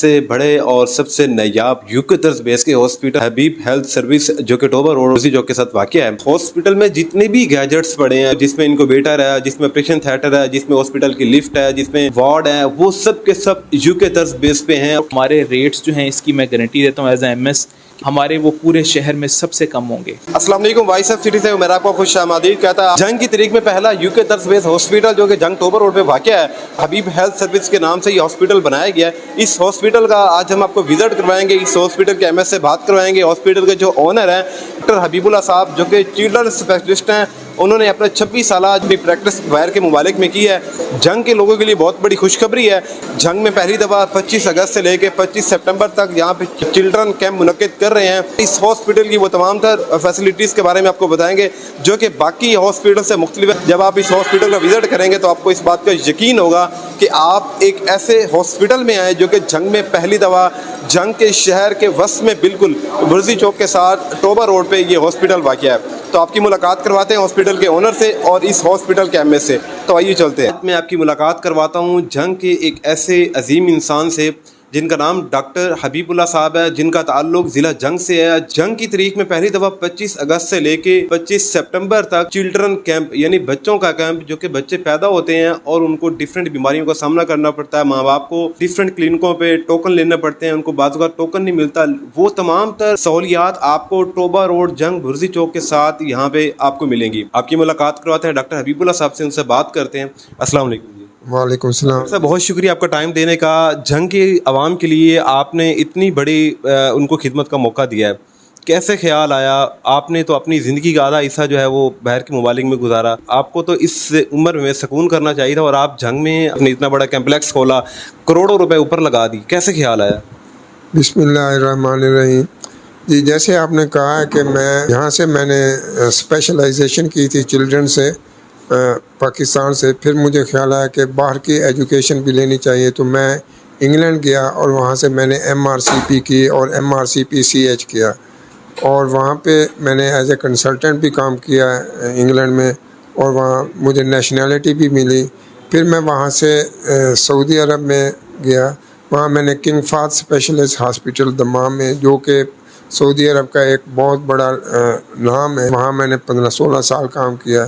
سے بڑے اور سب سے نایاب یوکے طرز بیس کے ہاسپٹل حبیب ہیلتھ سروس جو کہ ٹوبہ روڈ روزی چوک کے ساتھ واقع ہے. ہاسپٹل میں جتنے بھی گیجٹس پڑے ہیں، جس میں انکوبیٹر ہے، جس میں آپریشن تھیٹر ہے، جس میں ہاسپٹل کی لفٹ ہے، جس میں وارڈ ہے، وہ سب کے سب یوکے طرز بیس پہ ہیں. ہمارے ریٹس جو ہیں اس کی میں گارنٹی دیتا ہوں ایز اے ایم ایس، ہمارے وہ پورے شہر میں سب سے کم ہوں گے. السلام علیکم، وائس آف سٹی سے میرا آپ کو خوش آمدید کہتا ہے. جنگ کی تاریخ میں پہلا یوکے طرز بیس ہاسپٹل جو کہ جنگ ٹوبہ روڈ پہ واقع ہے، حبیب ہیلتھ سروس کے نام سے یہ ہاسپٹل بنایا گیا ہے. اس ہاسپٹل کا آج ہم آپ کو وزٹ کروائیں گے، اس ہاسپٹل کے ایم ایس سے بات کروائیں گے. ہاسپٹل کے جو اونر ہیں ڈاکٹر حبیب اللہ صاحب جو کہ چلڈرن اسپیشلسٹ ہیں، انہوں نے اپنے 26 سالہ اپنی پریکٹس باہر کے ممالک میں کی ہے. جنگ کے لوگوں کے لیے بہت بڑی خوشخبری ہے. جنگ میں پہلی دفعہ 25 اگست سے لے کے 25 سپٹمبر تک یہاں پہ چلڈرن کیمپ منعقد کر رہے ہیں. اس ہاسپٹل کی وہ تمام تر فیسلٹیز کے بارے میں آپ کو بتائیں گے جو کہ باقی ہاسپٹل سے مختلف ہے. جب آپ اس ہاسپٹل کا وزٹ کریں گے تو آپ کو اس بات کا یقین ہوگا کہ آپ ایک ایسے ہاسپٹل میں آئے جو کہ جنگ میں پہلی دفعہ جنگ کے شہر کے وسط میں بالکل برزی چوک کے ساتھ ٹوبہ روڈ پہ یہ ہاسپٹل واقع ہے. تو آپ کی ملاقات کرواتے ہیں ہاسپٹل کے اونر سے اور اس ہاسپٹل کے ایم ایس سے. تو آئیے چلتے ہیں. میں آپ کی ملاقات کرواتا ہوں جنگ کے ایک ایسے عظیم انسان سے جن کا نام ڈاکٹر حبیب اللہ صاحب ہے، جن کا تعلق ضلع جنگ سے ہے. جنگ کی تاریخ میں پہلی دفعہ 25 اگست سے لے کے 25 سپٹمبر تک چلڈرن کیمپ یعنی بچوں کا کیمپ، جو کہ بچے پیدا ہوتے ہیں اور ان کو ڈیفرنٹ بیماریوں کا سامنا کرنا پڑتا ہے، ماں باپ کو ڈیفرنٹ کلینکوں پہ ٹوکن لینا پڑتے ہیں، ان کو بعض اوقات ٹوکن نہیں ملتا. وہ تمام تر سہولیات آپ کو ٹوبہ روڈ جنگ برزی چوک کے ساتھ یہاں پہ آپ کو ملیں گی. آپ کی ملاقات کرواتے ہیں ڈاکٹر حبیب اللہ صاحب سے، ان سے بات کرتے ہیں. السلام علیکم. وعلیکم السلام. سر بہت شکریہ آپ کا ٹائم دینے کا. جنگ کے عوام کے لیے آپ نے اتنی بڑی ان کو خدمت کا موقع دیا ہے، کیسے خیال آیا؟ آپ نے تو اپنی زندگی کا آدھا حصہ جو ہے وہ باہر کے ممالک میں گزارا، آپ کو تو اس عمر میں سکون کرنا چاہیے تھا اور آپ جنگ میں اپنے اتنا بڑا کمپلیکس کھولا، کروڑوں روپے اوپر لگا دی، کیسے خیال آیا؟ بسم اللہ الرحمن الرحیم. جی جیسے آپ نے کہا ہے کہ میں نے اسپیشلائزیشن کی تھی چلڈرن سے پاکستان سے، پھر مجھے خیال آیا کہ باہر کی ایجوکیشن بھی لینی چاہیے، تو میں انگلینڈ گیا اور وہاں سے میں نے MRCP کی اور MRCPCH کیا، اور وہاں پہ میں نے ایز اے کنسلٹنٹ بھی کام کیا انگلینڈ میں، اور وہاں مجھے نیشنلٹی بھی ملی. پھر میں وہاں سے سعودی عرب میں گیا، وہاں میں نے King Fahd Specialist Hospital Dammam میں، جو کہ سعودی عرب کا ایک بہت بڑا نام ہے، وہاں میں نے 15-16 سال کام کیا.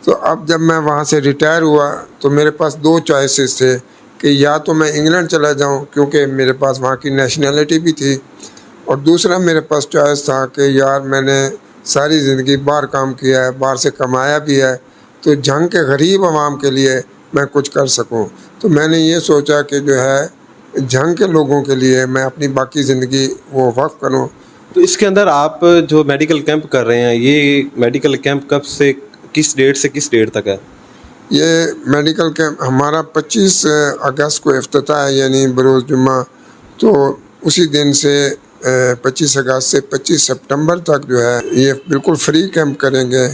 تو اب جب میں وہاں سے ریٹائر ہوا تو میرے پاس 2 چوائسز تھے کہ یا تو میں انگلینڈ چلا جاؤں کیونکہ میرے پاس وہاں کی نیشنلٹی بھی تھی، اور دوسرا میرے پاس چوائس تھا کہ یار میں نے ساری زندگی باہر کام کیا ہے، باہر سے کمایا بھی ہے، تو جنگ کے غریب عوام کے لیے میں کچھ کر سکوں. تو میں نے یہ سوچا کہ جو ہے جنگ کے لوگوں کے لیے میں اپنی باقی زندگی وہ وقف کروں. تو اس کے اندر آپ جو میڈیکل کیمپ کر رہے ہیں، یہ میڈیکل کیمپ کب سے کس ڈیٹ سے کس ڈیٹ تک ہے؟ یہ میڈیکل کیمپ ہمارا 25 اگست کو افتتاح ہے، یعنی بروز جمعہ. تو اسی دن سے 25 اگست سے 25 سپٹمبر تک جو ہے یہ بالکل فری کیمپ کریں گے.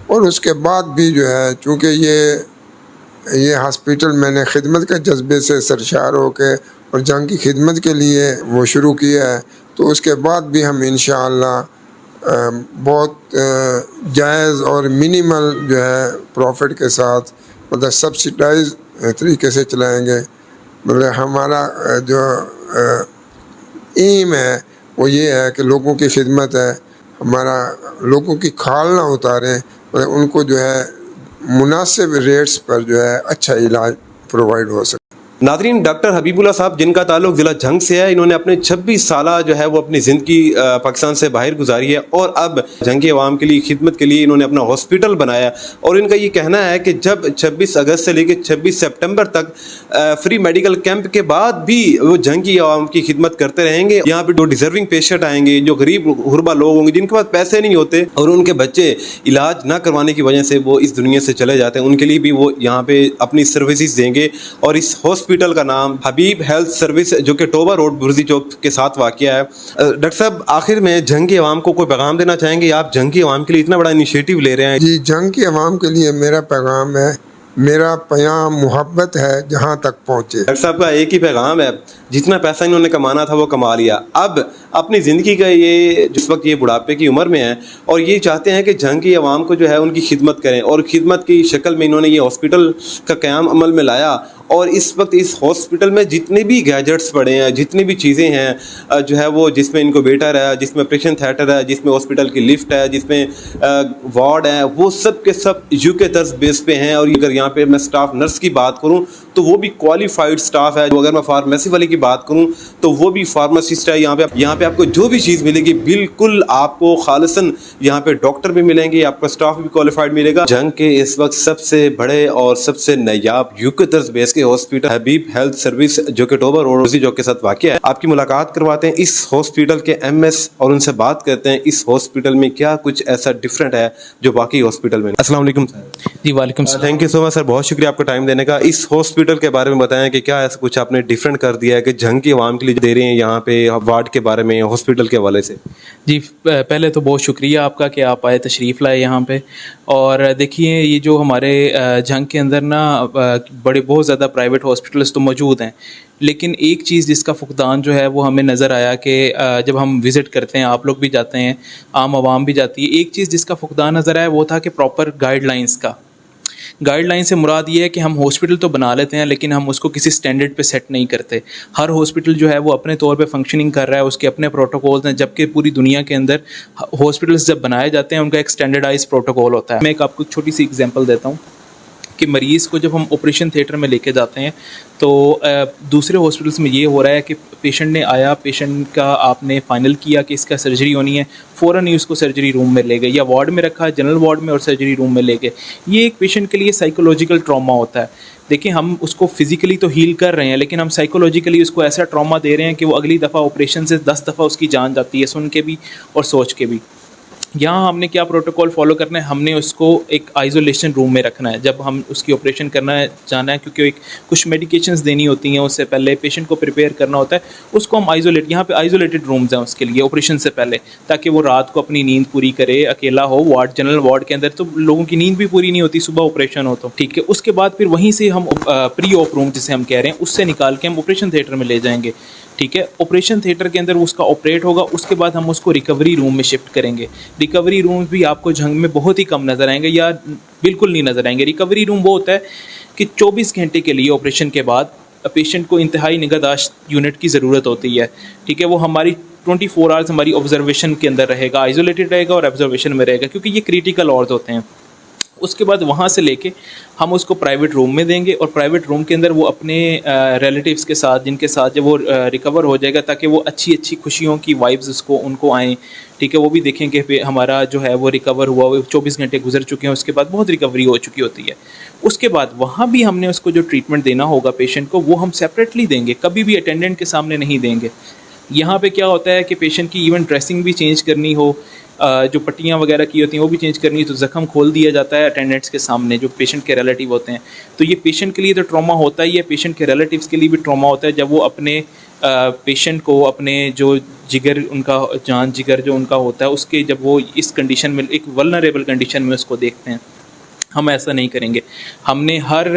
اور اس کے بعد بھی جو ہے چونکہ یہ ہاسپٹل میں نے خدمت کے جذبے سے سرشار ہو کے اور جنگ کی خدمت کے لیے وہ شروع کیا ہے، تو اس کے بعد بھی ہم انشاءاللہ بہت جائز اور منیمل جو ہے پروفٹ کے ساتھ، مطلب سبسڈائز طریقے سے چلائیں گے. مطلب ہمارا جو ایم ہے وہ یہ ہے کہ لوگوں کی خدمت ہے، ہمارا لوگوں کی کھال نہ اتاریں، مطلب ان کو جو ہے مناسب ریٹس پر جو ہے اچھا علاج پرووائڈ ہو سکے. ناظرین، ڈاکٹر حبیب اللہ صاحب جن کا تعلق ضلع جنگ سے ہے، انہوں نے اپنے 26 سالہ جو ہے وہ اپنی زندگی پاکستان سے باہر گزاری ہے اور اب جنگی عوام کے لیے خدمت کے لیے انہوں نے اپنا ہاسپٹل بنایا. اور ان کا یہ کہنا ہے کہ جب 26 اگست سے لے کے 26 سپٹمبر تک فری میڈیکل کیمپ کے بعد بھی وہ جنگی عوام کی خدمت کرتے رہیں گے. یہاں پہ جو ڈیزرونگ پیشنٹ آئیں گے، جو غریب غربا لوگ ہوں گے جن کے پاس پیسے نہیں ہوتے اور ان کے بچے علاج نہ کروانے کی وجہ سے وہ اس دنیا سے چلے جاتے ہیں، ان کے لیے بھی وہ یہاں پہ اپنی سروسز دیں گے. اور اس ہاسپٹل کا نام حبیب ہیلتھ سروس جو کہ ٹوبہ روڈ برزی چوک کے ساتھ واقع ہے. ڈاکٹر صاحب، آخر میں جنگی عوام کو کوئی پیغام دینا چاہیں گے؟ آپ جنگی عوام کے لیے اتنا بڑا انیشیٹو لے رہے ہیں. جی، جنگ کی عوام کے لیے میرا پیغام ہے، میرا پیام محبت ہے جہاں تک پہنچے. ڈاکٹر صاحب کا ایک ہی پیغام ہے، جتنا پیسہ انہوں نے کمانا تھا وہ کما لیا، اب اپنی زندگی کا یہ جس وقت یہ بڑھاپے کی عمر میں ہیں اور یہ چاہتے ہیں کہ جنگی عوام کو جو ہے ان کی خدمت کریں، اور خدمت کی شکل میں انہوں نے یہ ہاسپٹل کا قیام عمل میں لایا اور اس وقت اس ہاسپٹل میں جتنے بھی گیجٹس پڑے ہیں, جتنی بھی چیزیں ہیں جو ہے وہ, جس میں انکوبیٹر ہے, جس میں آپریشن تھیٹر ہے, جس میں ہاسپٹل کی لفٹ ہے, جس میں وارڈ ہے, وہ سب کے سب یو کے طرز بیس پہ ہیں. اور اگر یہاں پہ میں اسٹاف نرس کی بات کروں تو وہ بھی کوالیفائڈ اسٹاف ہے. اگر میں فارمیسی والے کی بات کروں تو وہ بھی فارماسسٹ ہے. یہاں پہ آپ کو جو بھی چیز ملے گی بالکل آپ کو خالصاً یہاں پہ ڈاکٹر بھی ملیں گے, آپ کا اسٹاف بھی کوالیفائڈ ملے گا. جنگ کے اس وقت سب سے بڑے اور سب سے نایاب یو کے طرز بیس کے ہاسپٹل حبیب ہیلتھ سروس جو کہ ٹوبر روڈ جو کے ساتھ واقع ہے, آپ کی ملاقات کرواتے ہیں اس ہاسپٹل کے ایم ایس اور ان سے بات کرتے ہیں اس ہاسپٹل میں کیا کچھ ایسا ڈفرینٹ ہے جو باقی ہاسپٹل میں. السلام علیکم سر. جی وعلیکم السلام. تھینک یو سو مچ سر, بہت شکریہ آپ کا ٹائم دینے کا. اس ہاسپٹل کے بارے میں بتائیں کہ کیا ایسا کچھ آپ نے ڈفرینٹ کر دیا ہے کہ جنگ کی عوام کے لیے دے رہے ہیں یہاں پہ, وارڈ کے بارے میں, ہاسپٹل کے حوالے سے. جی پہلے تو بہت شکریہ آپ کا کہ آپ آئے, تشریف لائے یہاں پہ. اور دیکھیے یہ جو ہمارے جنگ کے اندر نا بہت زیادہ پرائیویٹ ہاسپٹلس تو موجود ہیں, لیکن ایک چیز جس کا فقدان جو ہے وہ ہمیں نظر آیا کہ جب ہم وزٹ کرتے ہیں, آپ لوگ بھی جاتے ہیں, عام عوام بھی جاتی ہے, ایک چیز جس کا فقدان نظر آیا وہ تھا کہ پراپر گائیڈ لائنس کا. گائیڈ لائن سے مراد یہ ہے کہ ہم ہاسپٹل تو بنا لیتے ہیں لیکن ہم اس کو کسی سٹینڈرڈ پہ سیٹ نہیں کرتے. ہر ہاسپٹل جو ہے وہ اپنے طور پہ فنکشننگ کر رہا ہے, اس کے اپنے پروٹوکولز ہیں, جبکہ پوری دنیا کے اندر ہاسپٹلس جب بنائے جاتے ہیں ان کا ایک سٹینڈرڈائز پروٹوکول ہوتا ہے. میں آپ کو چھوٹی سی ایگزامپل دیتا ہوں کہ مریض کو جب ہم آپریشن تھیٹر میں لے کے جاتے ہیں تو دوسرے ہاسپٹلس میں یہ ہو رہا ہے کہ پیشنٹ نے آیا, پیشنٹ کا آپ نے فائنل کیا کہ اس کا سرجری ہونی ہے, فوراً ہی اس کو سرجری روم میں لے گئے یا وارڈ میں رکھا, جنرل وارڈ میں, اور سرجری روم میں لے گئے. یہ ایک پیشنٹ کے لیے سائیکولوجیکل ٹراما ہوتا ہے. دیکھیں ہم اس کو فزیکلی تو ہیل کر رہے ہیں لیکن ہم سائیکولوجیکلی اس کو ایسا ٹراما دے رہے ہیں کہ وہ اگلی دفعہ آپریشن سے 10 دفعہ اس کی جان جاتی ہے, سن کے بھی اور سوچ کے بھی. یہاں ہم نے کیا پروٹوکول فالو کرنا ہے, ہم نے اس کو ایک آئزولیشن روم میں رکھنا ہے جب ہم اس کی آپریشن کرنا ہے جانا ہے, کیونکہ کچھ میڈیکیشنز دینی ہوتی ہیں, اس سے پہلے پیشنٹ کو پریپیئر کرنا ہوتا ہے. اس کو ہم یہاں پہ آئزولیٹڈ رومز ہیں اس کے لیے آپریشن سے پہلے, تاکہ وہ رات کو اپنی نیند پوری کرے, اکیلا ہو. وارڈ جنرل وارڈ کے اندر تو لوگوں کی نیند بھی پوری نہیں ہوتی, صبح آپریشن ہو تو ٹھیک ہے. اس کے بعد پھر وہیں سے ہم پری آپ روم جسے ہم کہہ رہے ہیں اس سے نکال کے ہم آپریشن تھیٹر میں لے جائیں گے. ٹھیک ہے, آپریشن تھیٹر کے اندر اس کا آپریٹ ہوگا, اس کے بعد ہم اس کو ریکوری روم میں شفٹ کریں گے. ریکوری روم بھی آپ کو جنگ میں بہت ہی کم نظر آئیں گے یا بالکل نہیں نظر آئیں گے. ریکوری روم وہ ہوتا ہے کہ 24 گھنٹے کے لیے آپریشن کے بعد پیشنٹ کو انتہائی نگہداشت یونٹ کی ضرورت ہوتی ہے. ٹھیک ہے, وہ ہماری 24 آورز ہماری آبزرویشن کے اندر رہے گا, آئزولیٹڈ رہے گا اور آبزرویشن میں رہے گا, کیونکہ یہ کریٹیکل آورز ہوتے ہیں. اس کے بعد وہاں سے لے کے ہم اس کو پرائیویٹ روم میں دیں گے, اور پرائیویٹ روم کے اندر وہ اپنے ریلیٹیوز کے ساتھ, جن کے ساتھ جب وہ ریکور ہو جائے گا, تاکہ وہ اچھی خوشیوں کی وائبز ان کو آئیں. ٹھیک ہے, وہ بھی دیکھیں کہ ہمارا جو ہے وہ ریکور ہوا, وہ 24 گھنٹے گزر چکے ہیں, اس کے بعد بہت ریکوری ہو چکی ہوتی ہے. اس کے بعد وہاں بھی ہم نے اس کو جو ٹریٹمنٹ دینا ہوگا پیشنٹ کو, وہ ہم سیپریٹلی دیں گے, کبھی بھی اٹینڈنٹ کے سامنے نہیں دیں گے. یہاں پہ کیا ہوتا ہے کہ پیشنٹ کی ایون ڈریسنگ بھی چینج کرنی ہو, جو پٹیاں وغیرہ کی ہوتی ہیں وہ بھی چینج کرنی ہے, تو زخم کھول دیا جاتا ہے اٹینڈنٹس کے سامنے جو پیشنٹ کے ریلیٹیو ہوتے ہیں. تو یہ پیشنٹ کے لیے تو ٹراما ہوتا ہی ہے, پیشنٹ کے ریلیٹیوز کے لیے بھی ٹراما ہوتا ہے جب وہ اپنے پیشنٹ کو, اپنے جو جگر, ان کا جان جگر جو ان کا ہوتا ہے, اس کے جب وہ اس کنڈیشن میں, ایک ولنریبل کنڈیشن میں اس کو دیکھتے ہیں. ہم ایسا نہیں کریں گے. ہم نے ہر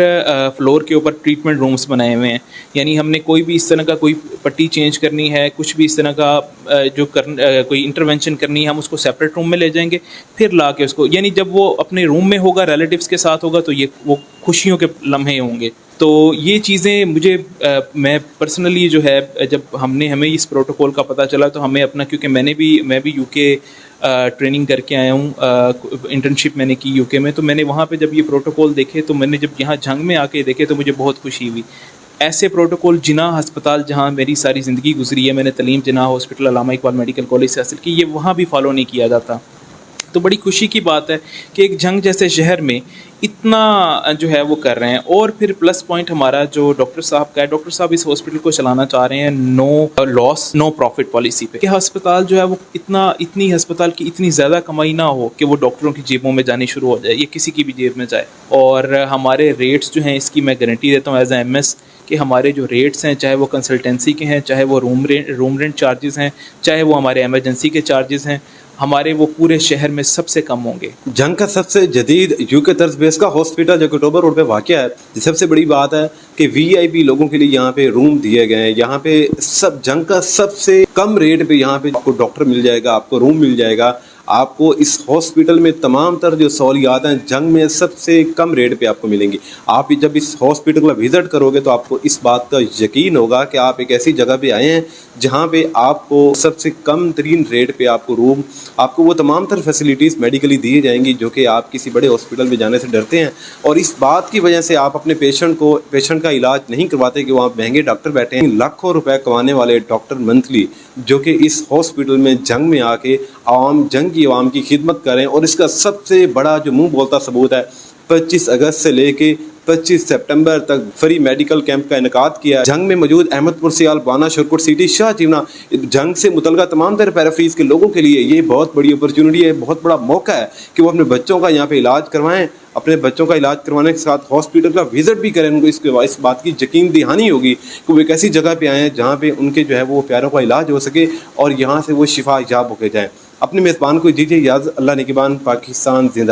فلور کے اوپر ٹریٹمنٹ رومز بنائے ہوئے ہیں, یعنی ہم نے کوئی بھی اس طرح کا کوئی پٹی چینج کرنی ہے, کچھ بھی اس طرح کا جو کوئی انٹرونشن کرنی ہے, ہم اس کو سیپریٹ روم میں لے جائیں گے, پھر لا کے اس کو, یعنی جب وہ اپنے روم میں ہوگا, ریلیٹیوز کے ساتھ ہوگا, تو یہ وہ خوشیوں کے لمحے ہوں گے. تو یہ چیزیں مجھے, میں پرسنلی جو ہے جب ہمیں اس پروٹوکول کا پتہ چلا تو ہمیں اپنا, کیونکہ میں بھی یو کے ٹریننگ کر کے آیا ہوں, انٹرنشپ میں نے کی یو کے میں, تو میں نے وہاں پہ جب یہ پروٹوکول دیکھے, تو میں نے جب یہاں جنگ میں آ کے دیکھے تو مجھے بہت خوشی ہوئی. ایسے پروٹوکول جناح ہسپتال جہاں میری ساری زندگی گزری ہے, میں نے تعلیم جناح ہاسپٹل علامہ اقبال میڈیکل کالج سے حاصل کی, یہ وہاں بھی فالو نہیں کیا جاتا. تو بڑی خوشی کی بات ہے کہ ایک جنگ جیسے شہر میں اتنا جو ہے وہ کر رہے ہیں. اور پھر پلس پوائنٹ ہمارا جو ڈاکٹر صاحب کا ہے, ڈاکٹر صاحب اس ہاسپٹل کو چلانا چاہ رہے ہیں نو لاس نو پروفٹ پالیسی پہ, کہ ہسپتال جو ہے وہ اتنی ہسپتال کی اتنی زیادہ کمائی نہ ہو کہ وہ ڈاکٹروں کی جیبوں میں جانی شروع ہو جائے, یا کسی کی بھی جیب میں جائے. اور ہمارے ریٹس جو ہیں, اس کی میں گارنٹی دیتا ہوں ایز اے ایم ایس, کہ ہمارے جو ریٹس ہیں, چاہے وہ کنسلٹنسی کے ہیں, چاہے وہ روم رینٹ چارجز ہیں, چاہے وہ ہمارے ایمرجنسی کے چارجز ہیں, ہمارے وہ پورے شہر میں سب سے کم ہوں گے. جنگ کا سب سے جدید یو کے طرز بیس کا ہاسپٹل جو کہ ٹوبر روڈ پہ واقع ہے, سب سے بڑی بات ہے کہ وی آئی پی لوگوں کے لیے یہاں پہ روم دیے گئے ہیں. یہاں پہ جنگ کا سب سے کم ریٹ پہ یہاں پہ آپ کو ڈاکٹر مل جائے گا, آپ کو روم مل جائے گا, آپ کو اس ہاسپٹل میں تمام تر جو سہولیات ہیں جنگ میں سب سے کم ریٹ پہ آپ کو ملیں گی. آپ جب اس ہاسپٹل کا وزٹ کرو گے تو آپ کو اس بات کا یقین ہوگا کہ آپ ایک ایسی جگہ پہ آئے ہیں جہاں پہ آپ کو سب سے کم ترین ریٹ پہ آپ کو روم، آپ کو وہ تمام تر فیسلٹیز میڈیکلی دی جائیں گی جو کہ آپ کسی بڑے ہاسپٹل میں جانے سے ڈرتے ہیں. اور اس بات کی وجہ سے آپ اپنے پیشنٹ کا علاج نہیں کرواتے کہ وہاں مہنگے ڈاکٹر بیٹھے ہیں. لاکھوں روپے کمانے والے ڈاکٹر منتھلی جو کہ اس ہاسپٹل میں جنگ میں آ کے عوام کی خدمت کریں. اور اس کا سب سے بڑا جو منہ بولتا ثبوت ہے 25 اگست سے لے کے 25 سپٹمبر تک فری میڈیکل کیمپ کا انعقاد کیا ہے. جنگ میں موجود احمد پور سیال بانا شرکٹ سٹی شاہ چیونا جنگ سے متعلقہ تمام تر پیرافریز کے لوگوں کے لیے یہ بہت بڑی اپرچونٹی ہے، بہت بڑا موقع ہے کہ وہ اپنے بچوں کا یہاں پہ علاج کروائیں. اپنے بچوں کا علاج کروانے کے ساتھ ہاسپٹل کا وزٹ بھی کریں. ان کو اس بات کی یقین دہانی ہوگی کہ وہ ایک ایسی جگہ پہ آئے ہیں جہاں پہ ان کے جو ہے وہ پیاروں کا علاج ہو سکے اور یہاں سے وہ شفا یاب ہو کے جائیں. اپنے میزبان کو دیجیے اجازت. اللہ نگہبان. پاکستان زندہ.